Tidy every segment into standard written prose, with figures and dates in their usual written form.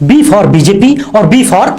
B for BJP और B for,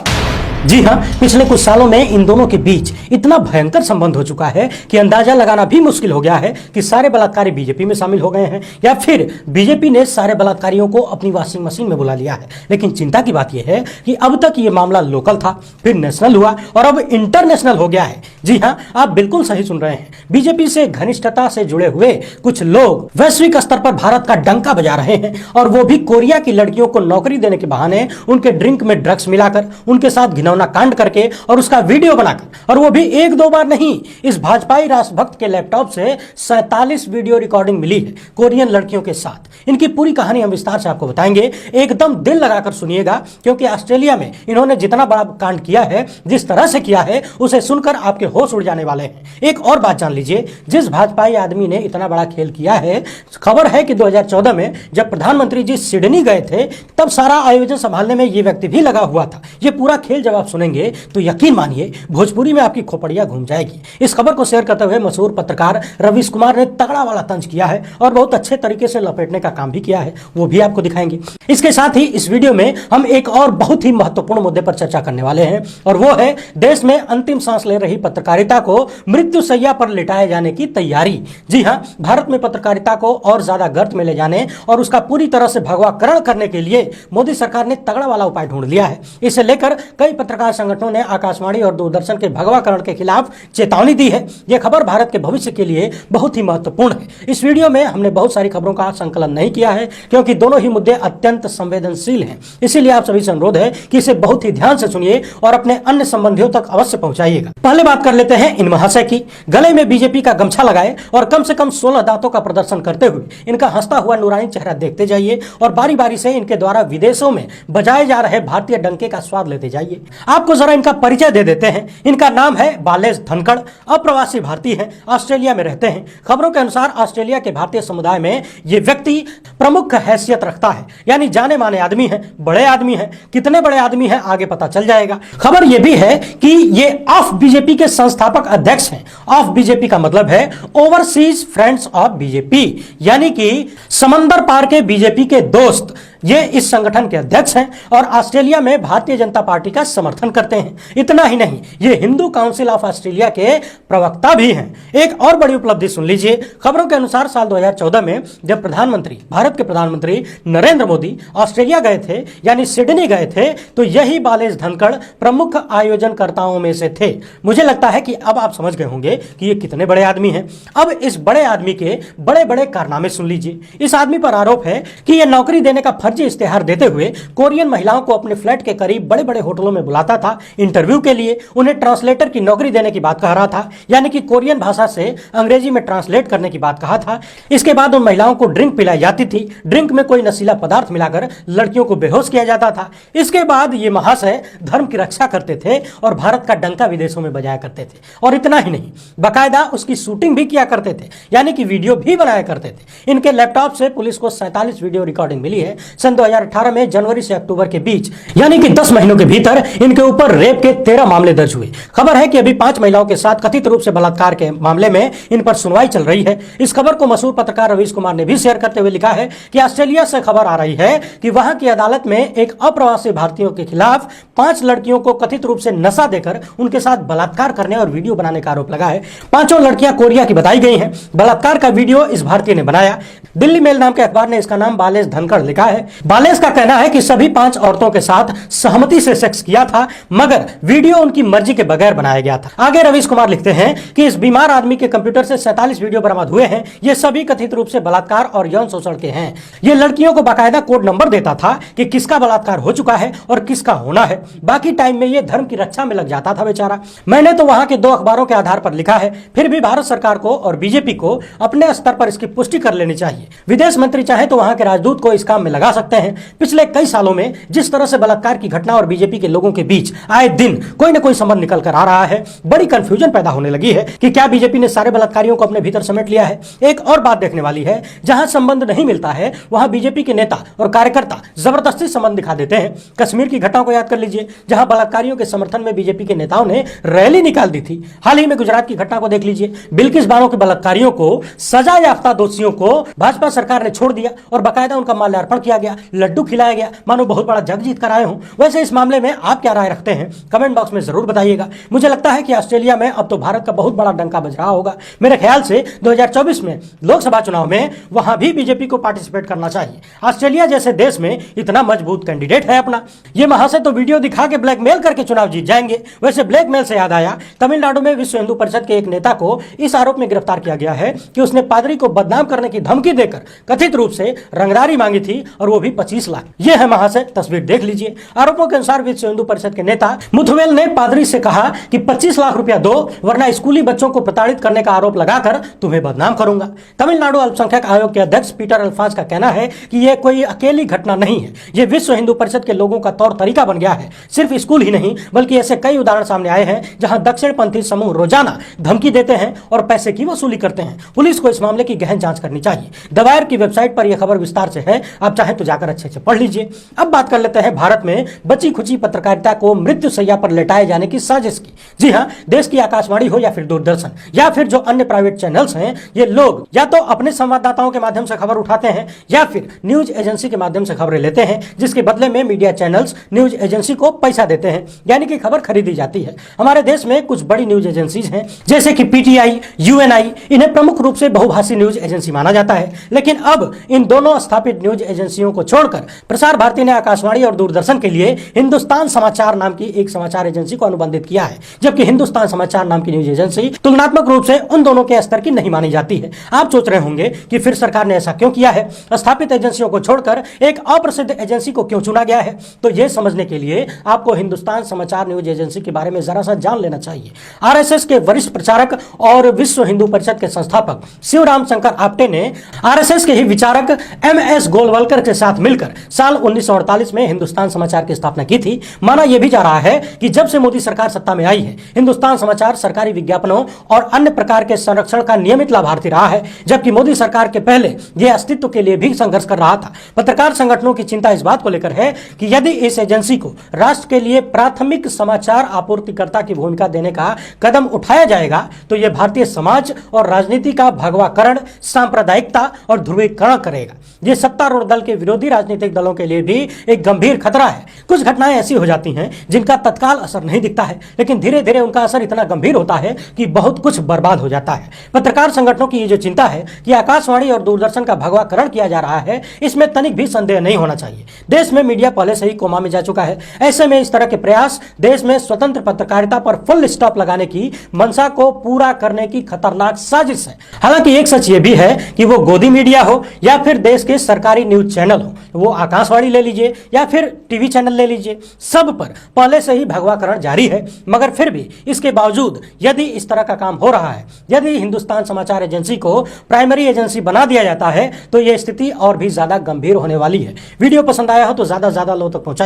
जी हां, पिछले कुछ सालों में इन दोनों के बीच इतना भयंकर संबंध हो चुका है कि अंदाजा लगाना भी मुश्किल हो गया है कि सारे बलात्कारी बीजेपी में शामिल हो गए हैं या फिर बीजेपी ने सारे बलात्कारियों को अपनी वॉशिंग मशीन में बुला लिया है। लेकिन चिंता की बात यह है कि अब तक ये मामला लोकल था, फिर नेशनल हुआ और अब इंटरनेशनल हो गया है। जी हां, आप बिल्कुल सही सुन रहे हैं। बीजेपी से घनिष्ठता से जुड़े हुए कुछ लोग वैश्विक स्तर पर भारत का डंका बजा रहे हैं, और वो भी कोरिया की लड़कियों को नौकरी देने के बहाने उनके ड्रिंक में ड्रग्स मिलाकर, उनके साथ घिनौना कांड करके और उसका वीडियो बनाकर, और वो भी एक दो बार नहीं, इस भाजपाई राष्ट्रभक्त के लैपटॉप से 47 वीडियो रिकॉर्डिंग मिली है कोरियन लड़कियों के साथ। इनकी पूरी कहानी हम विस्तार से आपको बताएंगे, एकदम दिल लगाकर सुनिएगा, क्योंकि ऑस्ट्रेलिया में इन्होंने जितना बड़ा कांड किया है, जिस तरह से किया है, उसे सुनकर आपके होश उड़ जाने वाले हैं। एक और बात जान लीजिए, जिस भाजपाई आदमी ने इतना बड़ा खेल किया है, खबर है कि 2014 में जब प्रधानमंत्री जी सिडनी गए थे, तब सारा आयोजन संभालने में ये व्यक्ति भी लगा हुआ था। ये पूरा खेल जब आप सुनेंगे तो यकीन मानिए भोजपुरी में आपकी खोपड़ियां घूम जाएगी। इस खबर को शेयर करते हुए मशहूर पत्रकार रवीश कुमार ने तगड़ा वाला तंज किया है और बहुत अच्छे तरीके से लपेटने का काम भी किया है, वो भी आपको दिखाएंगे। इसके साथ ही इस वीडियो में हम एक और बहुत ही महत्वपूर्ण मुद्दे पर चर्चा करने वाले हैं, और वो है देश में अंतिम सांस ले रही पत्रकारिता को मृत्युशैया पर लिटाए जाने की तैयारी। जी हां, भारत में पत्रकारिता को और ज्यादा गर्त में ले जाने और उसका पूरी तरह से भगवाकरण करने के लिए मोदी सरकार ने तगड़ा वाला उपाय ढूंढ लिया है। इसे लेकर कई पत्रकार संगठनों ने आकाशवाणी और दूरदर्शन के भगवाकरण के खिलाफ चेतावनी दी है। यह खबर भारत के भविष्य के लिए बहुत ही महत्वपूर्ण है। इस वीडियो में हमने बहुत सारी खबरों का संकलन नहीं किया है, क्योंकि दोनों ही मुद्दे अत्यंत संवेदनशील हैं। इसीलिए आप सभी से अनुरोध है कि इसे बहुत ही ध्यान से सुनिए और अपने अन्य संबंधियों तक अवश्य पहुंचाइएगा। पहले बात कर लेते हैं इन महाशय की। गले में बीजेपी का गमछा लगाए और कम से कम 16 दांतों का प्रदर्शन करते हुए इनका हंसता हुआ नूरानी चेहरा देखते जाइए और बारी बारी से इनके द्वारा विदेशों में बजाए जा रहे भारतीय डंके का स्वाद लेते जाइए। आपको जरा इनका परिचय दे देते हैं। इनका नाम है बालेश धनखड़, अप्रवासी भारतीय हैं, ऑस्ट्रेलिया में रहते हैं। खबरों के अनुसार ऑस्ट्रेलिया के भारतीय समुदाय में ये व्यक्ति प्रमुख हैसियत रखता है, यानी जाने माने आदमी है, बड़े आदमी है। कितने बड़े आदमी हैं आगे पता चल जाएगा। खबर यह भी है कि ये ऑफ बीजेपी के संस्थापक अध्यक्ष हैं। ऑफ बीजेपी का मतलब है ओवरसीज फ्रेंड्स ऑफ बीजेपी, यानी कि समंदर पार के बीजेपी के दोस्त। ये इस संगठन के अध्यक्ष हैं और ऑस्ट्रेलिया में भारतीय जनता पार्टी का समर्थन करते हैं। इतना ही नहीं, ये हिंदू काउंसिल ऑफ ऑस्ट्रेलिया के प्रवक्ता भी हैं। एक और बड़ी उपलब्धि सुन लीजिए। खबरों के अनुसार साल 2014 में जब भारत के प्रधानमंत्री नरेंद्र मोदी ऑस्ट्रेलिया गए थे, यानी सिडनी गए थे, तो यही बालेश धनखड़ प्रमुख आयोजनकर्ताओं में से थे। मुझे लगता है कि अब आप समझ गए होंगे कि ये कितने बड़े आदमी हैं। अब इस बड़े आदमी के बड़े बड़े कारनामे सुन लीजिए। इस आदमी पर आरोप है कि यह नौकरी देने का फर्जी इश्तेहार देते हुए कोरियन महिलाओं को अपने फ्लैट के करीब बड़े बड़े होटलों में बुलाता था इंटरव्यू के लिए। उन्हें ट्रांसलेटर की नौकरी देने की बात कह रहा था, यानी कि कोरियन भाषा से अंग्रेजी में ट्रांसलेट करने की बात कहा था। इसके बाद उन महिलाओं को ड्रिंक पिलाई जाती थी। ड्रिंक में कोई नशीला पदार्थ मिलाकर लड़कियों को बेहोश किया जाता था। इसके बाद ये महाशय धर्म की रक्षा करते थे और भारत का डंका विदेशों में बजाया करते थे। और इतना ही नहीं, बाकायदा उसकी शूटिंग भी किया करते थे, यानी कि वीडियो भी बनाया करते थे। इनके लैपटॉप से पुलिस को 47 वीडियो रिकॉर्डिंग मिली है। सन 2018 में जनवरी से अक्टूबर के बीच, यानी कि 10 महीनों के भीतर इनके ऊपर रेप के 13 मामले दर्ज हुए। खबर है कि अभी 5 महिलाओं के साथ कथित रूप से बलात्कार के मामले में इन पर सुनवाई चल रही है। इस खबर को मशहूर पत्रकार रवीश कुमार ने भी शेयर करते हुए लिखा है कि ऑस्ट्रेलिया से खबर आ रही है कि वहां की अदालत में एक अप्रवासी भारतीयों के खिलाफ 5 लड़कियों को कथित रूप से नशा देकर उनके साथ बलात्कार करने और वीडियो बनाने का आरोप लगा है। 5 लड़कियां कोरिया की बताई गई हैं। बलात्कार का वीडियो इस भारतीय ने बनाया। दिल्ली मेल नाम के अखबार ने इसका नाम बालेश धनखड़ लिखा है। बालेश का कहना है कि सभी 5 औरतों के साथ सहमति से सेक्स किया था, मगर वीडियो उनकी मर्जी के बगैर बनाया गया था। आगे रवीश कुमार लिखते हैं कि इस बीमार आदमी के कंप्यूटर से 47 वीडियो बरामद हुए हैं। ये सभी कथित रूप से बलात्कार और यौन शोषण के हैं। ये लड़कियों को बाकायदा कोड नंबर देता था कि किसका बलात्कार हो चुका है और किसका होना है। बाकी टाइम में ये धर्म की रक्षा में लग जाता था बेचारा। मैंने तो वहां के 2 अखबारों के आधार पर लिखा है। फिर भी भारत सरकार को और बीजेपी को अपने स्तर पर इसकी पुष्टि कर लेनी चाहिए। विदेश मंत्री चाहे तो वहां के राजदूत को इस काम में लगा सकते हैं। पिछले कई सालों में जिस तरह से बलात्कार की घटना और बीजेपी के लोगों के बीच आए दिन कोई न कोई संबंध निकल कर आ रहा है, बड़ी कंफ्यूजन पैदा होने लगी है कि क्या बीजेपी ने सारे बलात्कारियों को अपने भीतर समेट लिया है। एक और बात देखने वाली है, जहां संबंध नहीं मिलता है वहां बीजेपी के नेता और कार्यकर्ता जबरदस्ती संबंध दिखा देते हैं। कश्मीर की घटना को याद कर लीजिए, जहां बलात्कारियों के समर्थन में बीजेपी के नेताओं ने रैली निकाल दी थी। हाल ही में गुजरात की घटना को देख लीजिए, बिल्किस बानो के बलात्कारियों को, सजा याफ्ता दोषियों को भाजपा सरकार ने छोड़ दिया और बाकायदा उनका माल्यार्पण किया गया। गया, लड्डू खिलाया गया, मानो बहुत बड़ा जग जीत कर आए हूं। वैसे इस मामले में आप क्या राय रखते हैं, कमेंट बॉक्स में जरूर बताइएगा। मुझे लगता है कि ऑस्ट्रेलिया में अब तो भारत का बहुत बड़ा डंका बज रहा होगा। मेरे ख्याल से 2024 में लोकसभा चुनाव में वहां भी बीजेपी को पार्टिसिपेट करना चाहिए। ऑस्ट्रेलिया जैसे देश में इतना मजबूत कैंडिडेट है अपना। ये महाशय तो वीडियो दिखा के ब्लैकमेल करके चुनाव जीत जाएंगे। वैसे ब्लैकमेल से याद आया, तमिलनाडु में विश्व हिंदू परिषद के एक नेता को इस आरोप में गिरफ्तार किया गया है कि उसने पादरी को बदनाम करने की धमकी देकर कथित रूप से रंगदारी मांगी थी, और वो भी 25 लाख। यह है महाशय, तस्वीर देख लीजिए। आरोपों के अनुसार विश्व हिंदू परिषद के नेता मुथुवेल ने पादरी से कहा कि 25 लाख रुपया दो, वरना स्कूली बच्चों को प्रताड़ित करने का आरोप लगाकर तुम्हें बदनाम करूंगा। तमिलनाडु अल्पसंख्यक आयोग के अध्यक्ष पीटर अल्फांस का कहना है कि यह कोई अकेली घटना नहीं है, यह विश्व हिंदू परिषद के लोगों का तौर तरीका बन गया है। सिर्फ स्कूल ही नहीं, बल्कि ऐसे कई उदाहरण सामने आए हैं जहां दक्षिणपंथी समूह रोजाना धमकी देते हैं और पैसे की वसूली करते हैं। पुलिस को इस मामले की गहन जांच करनी चाहिए। द वायर की वेबसाइट पर यह खबर विस्तार से है, आप चाहें तो जाकर अच्छे से पढ़ लीजिए। अब बात कर लेते हैं भारत में बची खुची पत्रकारिता को मृत्यु शैया पर लेटाए जाने की साजिश की। जी हां, देश की आकाशवाणी हो या फिर दूरदर्शन या फिर जो अन्य प्राइवेट चैनल्स हैं, ये लोग या तो अपने संवाददाताओं के माध्यम से खबर उठाते हैं या फिर न्यूज एजेंसी के माध्यम से खबरें लेते हैं, जिसके बदले में मीडिया चैनल्स न्यूज एजेंसी को पैसा देते हैं, यानी कि खबर खरीदी जाती है। हमारे देश में कुछ बड़ी न्यूज एजेंसीज हैं, जैसे कि पीटीआई, यूएनआई, इन्हें प्रमुख रूप से बहुभाषी न्यूज एजेंसी माना जाता है। लेकिन अब इन दोनों स्थापित न्यूज एजेंसियों को छोड़कर प्रसार भारती ने आकाशवाणी और दूरदर्शन के लिए हिंदुस्तान समाचार नाम की एक समाचार एजेंसी को अनुबंधित किया है, जबकि हिंदुस्तान समाचार नाम की न्यूज एजेंसी तुलनात्मक रूप से उन दोनों के स्तर की नहीं मानी जाती है। आप सोच रहे होंगे कि फिर सरकार ने ऐसा क्यों किया है, स्थापित एजेंसियों को छोड़कर एक अप्रसिद्ध एजेंसी को क्यों चुना गया है। तो यह समझने के लिए आपको हिंदुस्तान समाचार न्यूज एजेंसी के बारे में जरा सा जान लेना चाहिए। आरएसएस के वरिष्ठ प्रचारक और विश्व हिंदू परिषद के संस्थापक शिवराम शंकर आप्टे ने आरएसएस के ही विचारक एमएस गोलवलकर के साथ मिलकर साल 1948 में हिंदुस्तान समाचार की स्थापना की थी। माना यह भी जा रहा है कि जब से मोदी सरकार सत्ता में आई है, हिंदुस्तान समाचार सरकारी विज्ञापनों और अन्य प्रकार के संरक्षण का नियमित लाभार्थी रहा है, जबकि मोदी सरकार के पहले यह अस्तित्व के लिए भी संघर्ष कर रहा था। पत्रकार संगठनों की चिंता इस बात को लेकर है कि यदि इस एजेंसी को राष्ट्र के लिए प्राथमिक समाचार आपूर्तिकर्ता की भूमिका देने का कदम उठाया जाएगा तो यह भारतीय समाज और राजनीति का भगवाकरण, सांप्रदायिकता और ध्रुवीकरण करेगा। यह सत्तारूढ़ दल के विरोधी राजनीतिक दलों के लिए भी एक गंभीर खतरा है। कुछ घटनाएं ऐसी हो जाती हैं जिनका तत्काल असर नहीं दिखता है, लेकिन धीरे धीरे उनका असर इतना गंभीर होता है कि बहुत कुछ बर्बाद हो जाता है। पत्रकार संगठनों की ये जो चिंता है कि आकाशवाणी और दूरदर्शन का भगवाकरण किया जा रहा है, इसमें तनिक भी संदेह नहीं होना चाहिए। देश में मीडिया पहले से ही कोमा में जा चुका है। ऐसे में इस तरह के प्रयास देश में स्वतंत्र पत्रकारिता पर फुल स्टॉप लगाने की मंशा को पूरा करने की खतरनाक साजिश है। हालांकि एक सच ये भी है कि वो गोदी मीडिया हो या फिर देश के सरकारी न्यूज चैनल हो, वो आकाशवाणी ले लीजिए या फिर टीवी चैनल ले लीजिए, सब पर पहले से ही भगवाकरण जारी है। मगर फिर भी इसके बावजूद यदि इस तरह का काम हो रहा है, यदि हिंदुस्तान समाचार एजेंसी को प्राइमरी एजेंसी बना दिया जाता है, तो यह स्थिति और भी ज्यादा गंभीर होने वाली है। वीडियो पसंद आया हो तो ज्यादा से ज्यादा लोगों तक पहुंचाइए।